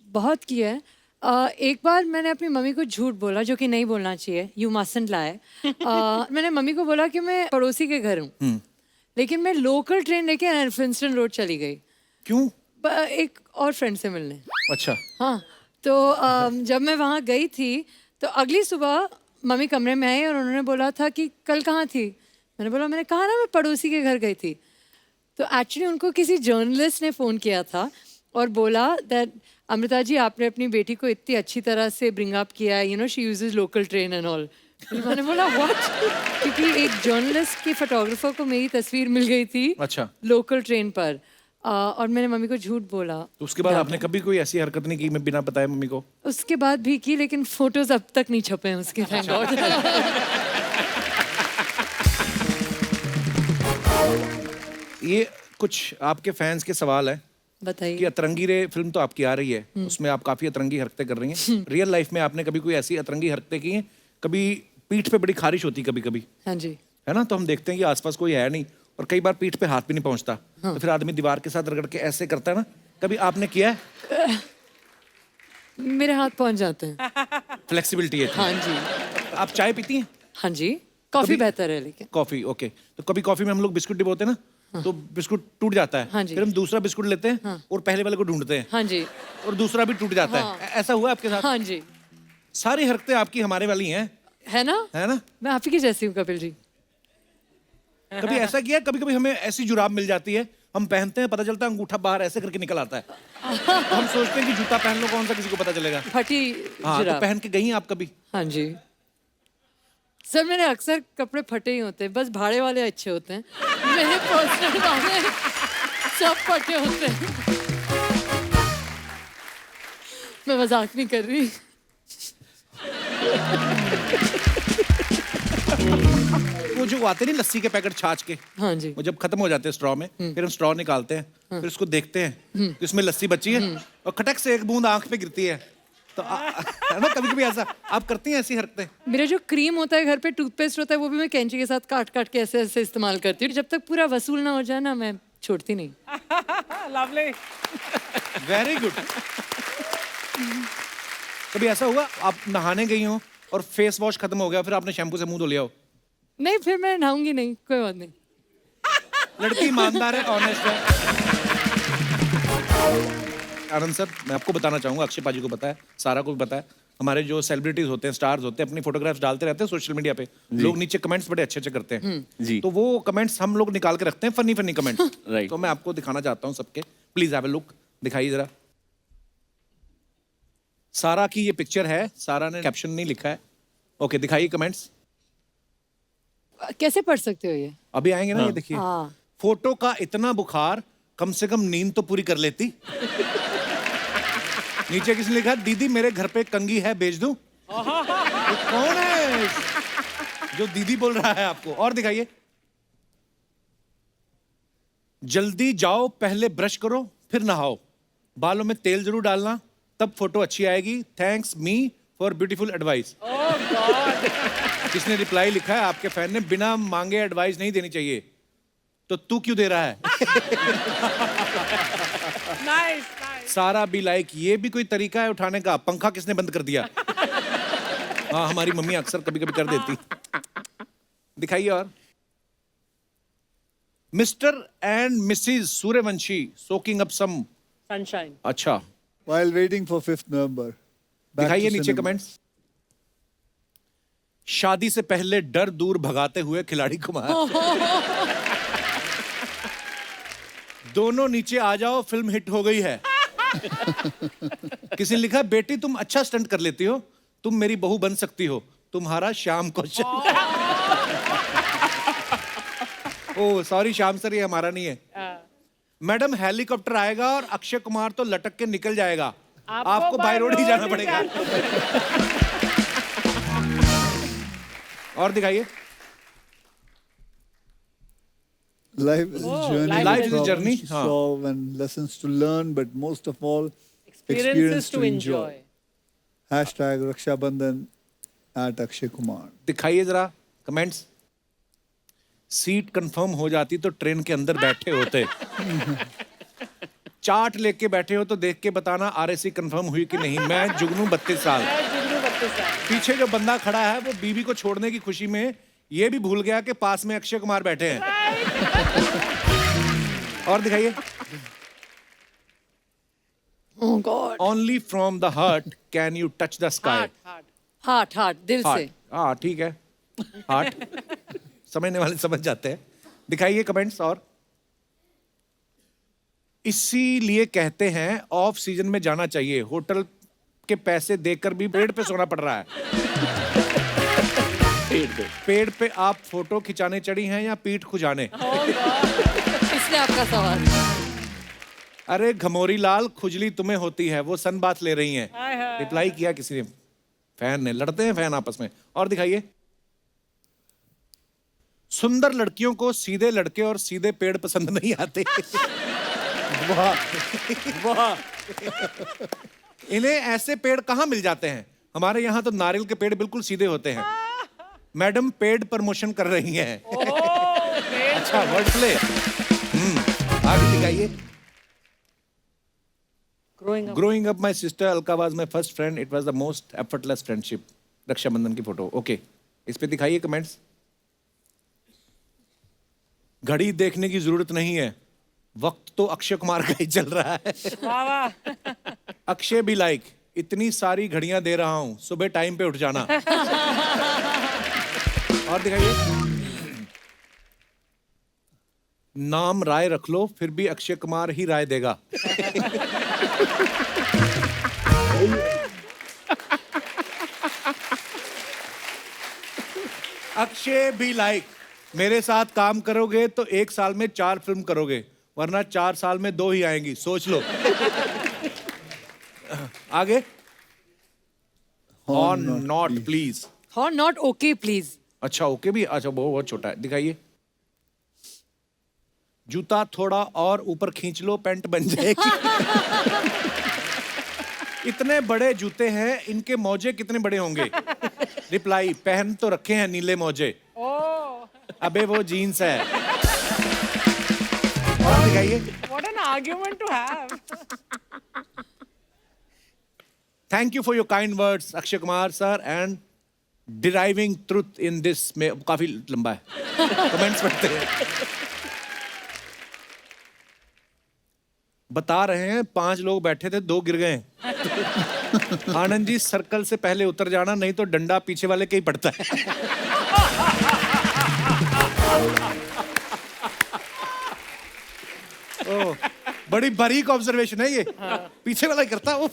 बहुत किया है। एक बार मैंने अपनी मम्मी को झूठ बोला जो कि नहीं बोलना चाहिए, यू मस्टंट लाई। मैंने मम्मी को बोला कि मैं पड़ोसी के घर हूँ, लेकिन मैं लोकल ट्रेन लेके एल्फिंस्टन रोड चली गई। क्यों? एक और फ्रेंड से मिलने। अच्छा। हाँ, तो जब मैं वहाँ गई थी तो अगली सुबह मम्मी कमरे में आई और उन्होंने बोला था कि कल कहाँ थी? मैंने बोला, मैंने कहा ना मैं पड़ोसी के घर गई थी। तो एक्चुअली उनको किसी जर्नलिस्ट ने फ़ोन किया था और बोला दैट अमृता जी आपने अपनी बेटी को इतनी अच्छी तरह से ब्रिंग अप किया है, you know she uses local train and all. मैंने बोला व्हाट? क्योंकि एक जर्नलिस्ट के फोटोग्राफर को मेरी तस्वीर मिल गई थी अच्छा लोकल ट्रेन पर, और मैंने मम्मी को झूठ बोला। तो उसके बाद आपने कभी कोई ऐसी हरकत नहीं की मैं बिना बताए मम्मी को? उसके बाद भी की, लेकिन फोटोज अब तक नहीं छपे हैं उसके, थैंक गॉड। ये कुछ आपके फैंस के सवाल है कि बताइए। अतरंगी रे फिल्म तो आपकी आ रही है, उसमें आप काफी अतरंगी हरकतें कर रही हैं। रियल लाइफ में आपने कभी कोई ऐसी अतरंगी हरकतें की हैं? कभी पीठ पे बड़ी खारिश होती कभी कभी, हाँ जी। है ना? तो हम देखते हैं कि आसपास कोई है नहीं और कई बार पीठ पे हाथ भी नहीं पहुंचता, तो फिर आदमी दीवार के साथ रगड़ के ऐसे करता है ना, कभी आपने किया है? मेरे हाथ पहुंच जाते हैं। फ्लेक्सिबिलिटी है। हाँ जी। आप चाय पीती हैं? हाँ जी, कॉफी बेहतर है लेकिन। Coffee, okay. तो कभी कॉफी में हम लोग बिस्कुट डिबोते हैं ना, तो बिस्कुट टूट जाता है, हाँ जी। फिर हम दूसरा बिस्कुट लेते हैं और पहले वाले को ढूंढते हैं हाँ जी। और दूसरा भी टूट जाता हाँ। है। ऐसा हुआ आपके साथ? हाँ जी। सारी हरकतें आपकी हमारे वाली हैं, है ना? है ना? मैं आप ही की जैसी हूँ कपिल जी। कभी ऐसा किया? कभी कभी हमें ऐसी जुराब मिल जाती है, हम पहनते हैं, पता चलता है अंगूठा बाहर ऐसे करके निकल आता है। हम सोचते हैं कि जूता पहन लो, कौन सा किसी को पता चलेगा। फटी हाँ, तो जुराब। पहन के गई हैं आप कभी? हाँ जी। सर मेरे अक्सर कपड़े फटे ही होते हैं, बस भाड़े वाले अच्छे होते हैं। मेरे पर्सनल वाले सब फटे होते हैं। मैं मजाक नहीं कर रही। वो जो आते नहीं लस्सी के पैकेट छाछ के, हाँ जी। वो जब खत्म हो जाते हैं स्ट्रॉ में, फिर हम स्ट्रॉ निकालते हैं, फिर उसको देखते हैं कि उसमें लस्सी बची है और खटक से एक बूंद आंख पे गिरती है, तो है ना? कभी कभी ऐसा आप करती हैं ऐसी हरकतें? मेरा जो क्रीम होता है घर पे, टूथपेस्ट होता है, वो भी मैं कैंची के साथ काट काट के ऐसे ऐसे इस्तेमाल करती हूँ। जब तक पूरा वसूल ना हो जाए ना, मैं छोड़ती नहीं। लवली। Very good. कभी ऐसा हुआ आप नहाने गई हो और फेस वॉश खत्म हो गया, फिर आपने शैम्पू से मुंह धो लिया हो? नहीं, फिर मैं नहाऊंगी नहीं, कोई बात नहीं। लड़की ईमानदार है, ऑनेस्ट है। आनंद सर, मैं आपको बताना चाहूंगा, अक्षय पाजी को पता है, सारा को भी पता है, हमारे जो सेलिब्रिटीज होते हैं, स्टार्स होते हैं, अपनी फोटोग्राफ्स डालते रहते हैं सोशल मीडिया पे, लोग नीचे कमेंट्स बड़े अच्छे अच्छे करते हैं जी। तो वो कमेंट्स हम लोग निकाल के रखते हैं, फनी फनी कमेंट्स। Right. तो मैं आपको दिखाना चाहता हूँ सबके, प्लीज हैव अ लुक, दिखाइए जरा। सारा की ये पिक्चर है, सारा ने कैप्शन नहीं लिखा है। ओके, दिखाइए कमेंट्स। कैसे पढ़ सकते हो ये? अभी आएंगे ना, ये देखिए। हाँ। फोटो का इतना बुखार, कम से कम नींद तो पूरी कर लेती। नीचे किसने लिखा? दीदी मेरे घर पे कंगी है, भेज दूं? ये कौन है जो दीदी बोल रहा है आपको? और दिखाइए। जल्दी जाओ, पहले ब्रश करो फिर नहाओ, बालों में तेल जरूर डालना, तब फोटो अच्छी आएगी, thanks me for beautiful advice. किसने रिप्लाई लिखा है? आपके फैन ने, बिना मांगे एडवाइस नहीं देनी चाहिए, तो तू क्यों दे रहा है? Nice nice. सारा भी लाइक, ये भी कोई तरीका है उठाने का? पंखा किसने बंद कर दिया? हाँ, हमारी मम्मी अक्सर कभी कभी कर देती। दिखाइए। और mister and missus Suryavanshi soaking up some sunshine. अच्छा, While waiting for 5th November. Back दिखाइए to नीचे cinema. कमेंट्स। शादी से पहले डर दूर भगाते हुए खिलाड़ी कुमार। दोनों नीचे आ जाओ, फिल्म हिट हो गई है। किसी ने लिखा, बेटी तुम अच्छा स्टंट कर लेती हो, तुम मेरी बहू बन सकती हो, तुम्हारा श्याम कौशल। ओ सॉरी श्याम सर, ये हमारा नहीं है। मैडम हेलीकॉप्टर आएगा और अक्षय कुमार तो लटक के निकल जाएगा, आपको बाय रोड ही जाना पड़ेगा। और दिखाइए। Life is a journey. life with is a problems journey, to हाँ. solve and lessons to learn, but most of all, Experiences to enjoy. Hashtag Raksha Bandhan at Akshay Kumar. दिखाइए जरा कमेंट्स। सीट कंफर्म हो जाती तो ट्रेन के अंदर बैठे होते। चार्ट लेके बैठे हो तो देख के बताना आरएसी कंफर्म हुई कि नहीं। मैं जुगनू 32 साल। पीछे जो बंदा खड़ा है वो बीवी को छोड़ने की खुशी में ये भी भूल गया कि पास में अक्षय कुमार बैठे हैं। और दिखाइए। Oh God. Only from the heart can you touch the sky. Heart heart दिल से। हाँ ठीक है, हार्ट समझने वाले समझ जाते हैं। दिखाइए कमेंट्स। और इसीलिए कहते हैं ऑफ सीजन में जाना चाहिए, होटल के पैसे देकर भी पेड़ पे सोना पड़ रहा है। पेड़ पे आप फोटो खिंचाने चढ़ी हैं या पीठ खुजाने? इसलिए आपका सवाल। अरे घमोरी लाल, खुजली तुम्हें होती है, वो सन बात ले रही हैं। रिप्लाई किया किसी ने, फैन ने। लड़ते हैं फैन आपस में। और दिखाइए। सुंदर लड़कियों को सीधे लड़के और सीधे पेड़ पसंद नहीं आते। वाह। इन्हें ऐसे पेड़ कहाँ मिल जाते हैं? हमारे यहाँ तो नारियल के पेड़ बिल्कुल सीधे होते हैं। मैडम पेड प्रमोशन कर रही हैं। अच्छा वर्ड प्ले। आगे दिखाइए। Growing up, my sister Alka was my first friend. It was the most effortless friendship. Rakshabandhan की फोटो। ओके, इस पे दिखाइए कमेंट्स। घड़ी देखने की जरूरत नहीं है, वक्त तो अक्षय कुमार का ही चल रहा है। अक्षय भी लाइक, इतनी सारी घड़ियां दे रहा हूं, सुबह टाइम पे उठ जाना। और दिखाइए। नाम राय रख लो, फिर भी अक्षय कुमार ही राय देगा। अक्षय भी लाइक, मेरे साथ काम करोगे तो 1 साल में 4 फिल्म करोगे, वरना 4 साल में 2 ही आएंगी, सोच लो। आगे। और नॉट प्लीज। और नॉट ओके प्लीज। अच्छा ओके भी, अच्छा वो बहुत छोटा है, दिखाइए। जूता थोड़ा और ऊपर खींच लो, पैंट बन जाएगी। इतने बड़े जूते हैं, इनके मोजे कितने बड़े होंगे? रिप्लाई, पहन तो रखे हैं नीले मोजे। अबे वो जीन्स है। और दिखाइए। What an argument to have. Thank you for your kind words Akshay Kumar sir and deriving truth in this में काफी लंबा है। कमेंट्स पढ़ते हैं। बता रहे हैं 5 लोग बैठे थे, 2 गिर गए। आनंद जी सर्कल से पहले उतर जाना, नहीं तो डंडा पीछे वाले के ही पड़ता है। ओह, बड़ी बारीक ऑब्जर्वेशन है ये। पीछे वाला ही करता है वो।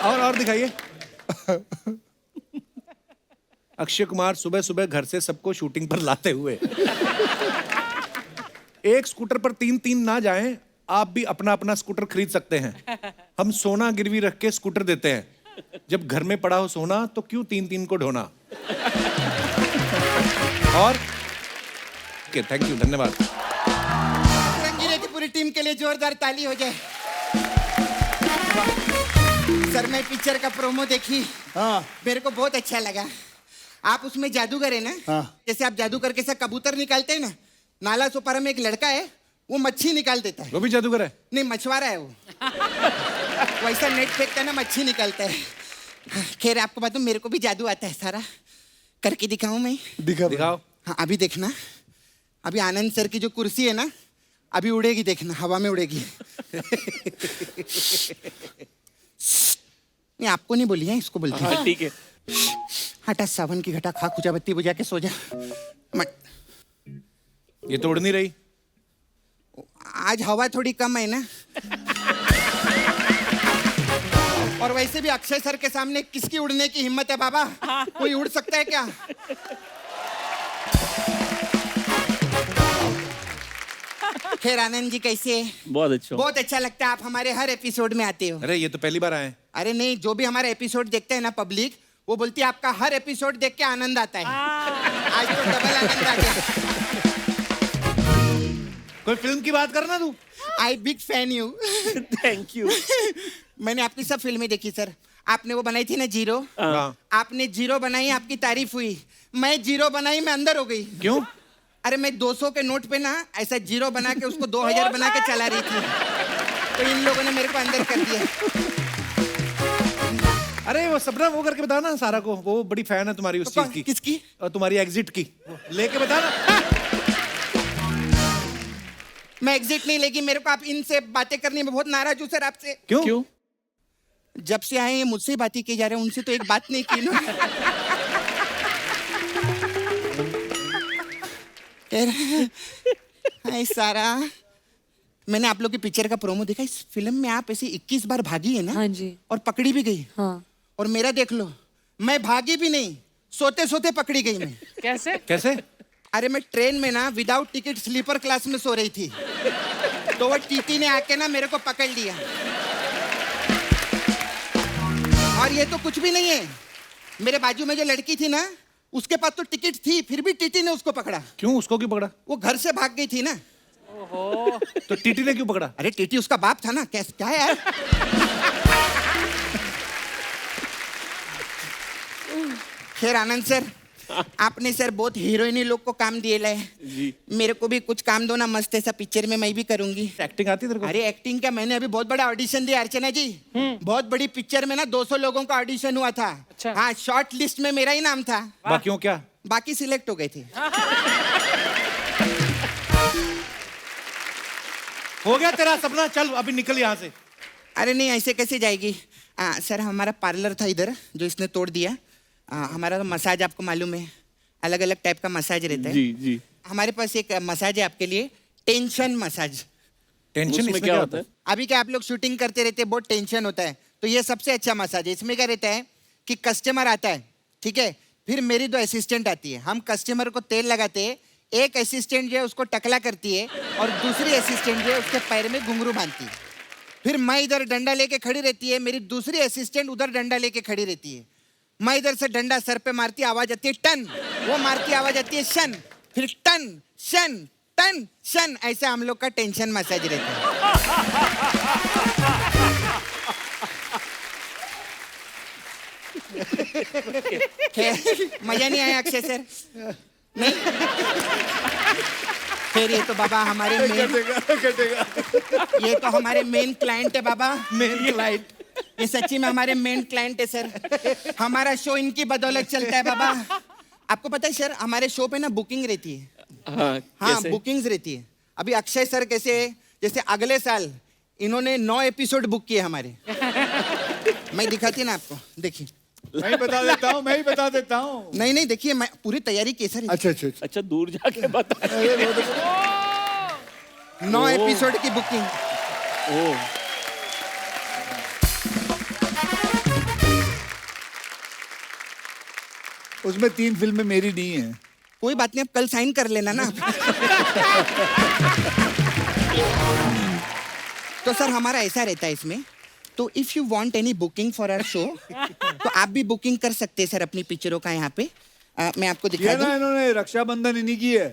और दिखाइए। अक्षय कुमार सुबह सुबह घर से सबको शूटिंग पर लाते हुए। एक स्कूटर पर 3-3 ना जाएं, आप भी अपना अपना स्कूटर खरीद सकते हैं। हम सोना गिरवी रख के स्कूटर देते हैं, जब घर में पड़ा हो सोना तो क्यों 3-3 को ढोना। और थैंक यू, धन्यवाद। रंगीले की पूरी टीम के लिए जोरदार ताली हो जाए। सर मैं पिक्चर का प्रोमो देखी, मेरे को बहुत अच्छा लगा। आप उसमें जादूगर है ना, जैसे आप जादू करके से कबूतर निकालते हैं ना, नाला सोपारा में एक लड़का है, वो मच्छी निकाल देता है। वो भी जादूगर है? नहीं, मछुआरा है वो। वैसा नेट फेंकता है ना, मच्छी निकालता है। खैर आपको बताऊं, मेरे को भी जादू आता है सारा। करके दिखाऊं मैं? दिखाओ। हाँ अभी देखना, अभी आनंद सर की जो कुर्सी है ना, अभी उड़ेगी, देखना हवा में उड़ेगी। नहीं आपको नहीं बोली है, इसको बोलती है। ठीक है। हटा सावन की घटा, खा खुजा बत्ती बुझा के सो जा। ये तो उड़ नहीं रही। आज हवा थोड़ी कम है ना। और वैसे भी अक्षय सर के सामने किसकी उड़ने की हिम्मत है बाबा? कोई उड़ सकता है क्या? खैर आनंद जी कैसे है? बहुत अच्छा। बहुत अच्छा लगता है, आप हमारे हर एपिसोड में आते हो। अरे ये तो पहली बार आए। अरे नहीं, जो भी हमारा एपिसोड देखते हैं ना पब्लिक, वो बोलती है आपका हर एपिसोड देख के आनंद आता है। आज तो डबल आनंद आ गया। कोई फिल्म की बात करना तू। I big fan you. Thank you. मैंने आपकी सब फिल्में देखी सर। आपने वो बनाई थी ना जीरो, आपने जीरो बनाई, आपकी तारीफ हुई। मैं जीरो बनाई, मैं अंदर हो गई। क्यों? अरे मैं 200 के नोट पे ना ऐसा जीरो बना के उसको 2000 बना के चला रही थी, तो इन लोगों ने मेरे को अंदर कर दिया। अरे वो सपना वो करके बताना सारा को, वो बड़ी फैन है तुम्हारी उस चीज की। किसकी? और तुम्हारी एग्जिट की। लेके बताना। मैं एग्जिट नहीं लेगी, मेरे को आप इनसे बातें करनी में बहुत नाराज हूँ सर आपसे। क्यों? जब से आए हैं मुझसे बातें की जा रहे हैं, उनसे तो एक बात नहीं की ना। हाय सारा, मैंने आप लोग की पिक्चर का प्रोमो देखा। इस फिल्म में आप ऐसे 21 बार भागी है ना? हाँ जी। और पकड़ी भी गई। हाँ। और मेरा देख लो, मैं भागी भी नहीं, सोते सोते पकड़ी गई मैं। कैसे? कैसे? अरे मैं ट्रेन में ना विदाउट टिकट स्लीपर क्लास में सो रही थी, तो वो टीटी ने आके ना मेरे को पकड़ लिया। और ये तो कुछ भी नहीं है, मेरे बाजू में जो लड़की थी ना, उसके पास तो टिकट थी, फिर भी टीटी ने उसको पकड़ा। क्यों? उसको क्यों पकड़ा? वो घर से भाग गई थी ना। तो टीटी ने क्यों पकड़ा? अरे टीटी उसका बाप था ना। क्या है यार? खैर आनंद सर, आपने सर बहुत हीरोइनी लोग को काम दिए लाए। मेरे को भी कुछ काम दो ना, मस्त ऐसा पिक्चर में मैं भी करूंगी। एक्टिंग आती है तेरे को? अरे एक्टिंग क्या, मैंने अभी बहुत बड़ा ऑडिशन दिया अर्चना जी। बहुत बड़ी पिक्चर में ना 200 लोगों का ऑडिशन हुआ था। अच्छा। हाँ, शॉर्ट लिस्ट में मेरा ही नाम था। बाकियों क्या? बाकी सिलेक्ट हो गए थे। हो गया तेरा सपना, चल अभी निकल यहाँ से। अरे नहीं, ऐसे कैसे जाएगी? सर हमारा पार्लर था इधर जो इसने तोड़ दिया। हमारा तो मसाज आपको मालूम है, अलग अलग टाइप का मसाज रहता है। जी जी। हमारे पास एक मसाज है आपके लिए, टेंशन मसाज। टेंशन उसमें क्या होता है? अभी क्या आप लोग शूटिंग करते रहते हैं, बहुत टेंशन होता है, तो ये सबसे अच्छा मसाज है। इसमें क्या रहता है कि कस्टमर आता है, ठीक है, फिर मेरी 2 असिस्टेंट आती है, हम कस्टमर को तेल लगाते हैं। एक असिस्टेंट जो है उसको टकला करती है और दूसरी असिस्टेंट जो है उसके पैर में घुंघरू बांधती है। फिर मैं इधर डंडा लेके खड़ी रहती है, मेरी दूसरी असिस्टेंट उधर डंडा लेके खड़ी रहती है। मैं इधर से डंडा सर पे मारती, आवाज आती है टन, वो मारती, आवाज आती है शन, फिर टन शन टन शन। ऐसा हम लोग का टेंशन मसाज रहता है। मजा नहीं आया अक्षय सर? नहीं? फिर ये तो बाबा हमारे ये तो हमारे मेन क्लाइंट है बाबा। Main client? ये सच्ची में हमारे मेन क्लाइंट है सर। हमारा शो इनकी बदौलत चलता है बाबा। आपको पता है सर, हमारे शो पे ना बुकिंग रहती है। हाँ, बुकिंग्स रहती है। अभी अक्षय सर कैसे, जैसे अगले साल इन्होंने 9 एपिसोड बुक किए हमारे। मैं दिखाती ना आपको, देखिए। मैं ही बता देता हूँ। नहीं देखिए, मैं पूरी तैयारी की सर। अच्छा दूर जाके बता। 9 एपिसोड की बुकिंग। उसमें 3 फिल्में मेरी नहीं है। कोई बात नहीं, आप कल साइन कर लेना ना। तो सर हमारा ऐसा रहता है इसमें, तो if you want any booking for our show तो आप भी बुकिंग कर सकते हैं सर अपनी पिक्चरों का यहाँ पे। मैं आपको दिखा दूं। इन्होंने रक्षाबंधन इन्हीं की है।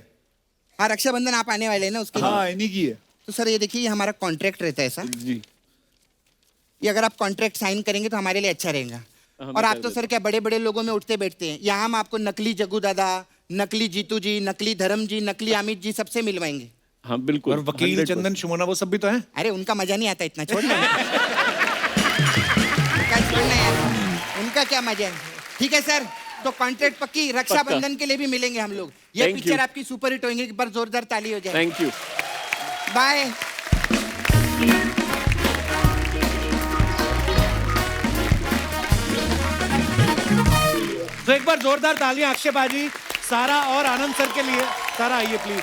हाँ, रक्षाबंधन आप आने वाले हैं ना, उसके लिए। हाँ, इन्हीं की है। तो सर ये देखिए, ये हमारा कॉन्ट्रैक्ट रहता है सर जी। ये अगर आप कॉन्ट्रैक्ट साइन करेंगे तो हमारे लिए अच्छा रहेगा। और आप तो सर क्या बड़े बड़े लोगों में उठते बैठते हैं, यहाँ हम आपको नकली जग्गू दादा, नकली जीतू जी, नकली धर्म जी, नकली अमित जी सबसे मिलवाएंगे। हाँ बिल्कुल। और वकील चंदन शुमोना वो सब भी तो हैं? अरे उनका मजा नहीं आता इतना, छोड़ना। छोड़ना यार, उनका क्या मजा है। ठीक है सर, तो कॉन्ट्रैक्ट पक्की। रक्षाबंधन के लिए भी मिलेंगे हम लोग। ये Thank पिक्चर you. आपकी सुपर हिट होंगी, एक बार जोरदार ताली हो जाए। Thank you. बाय। तो एक बार जोरदार तालियां अक्षय बाजी, सारा और आनंद सर के लिए। सारा आइए प्लीज।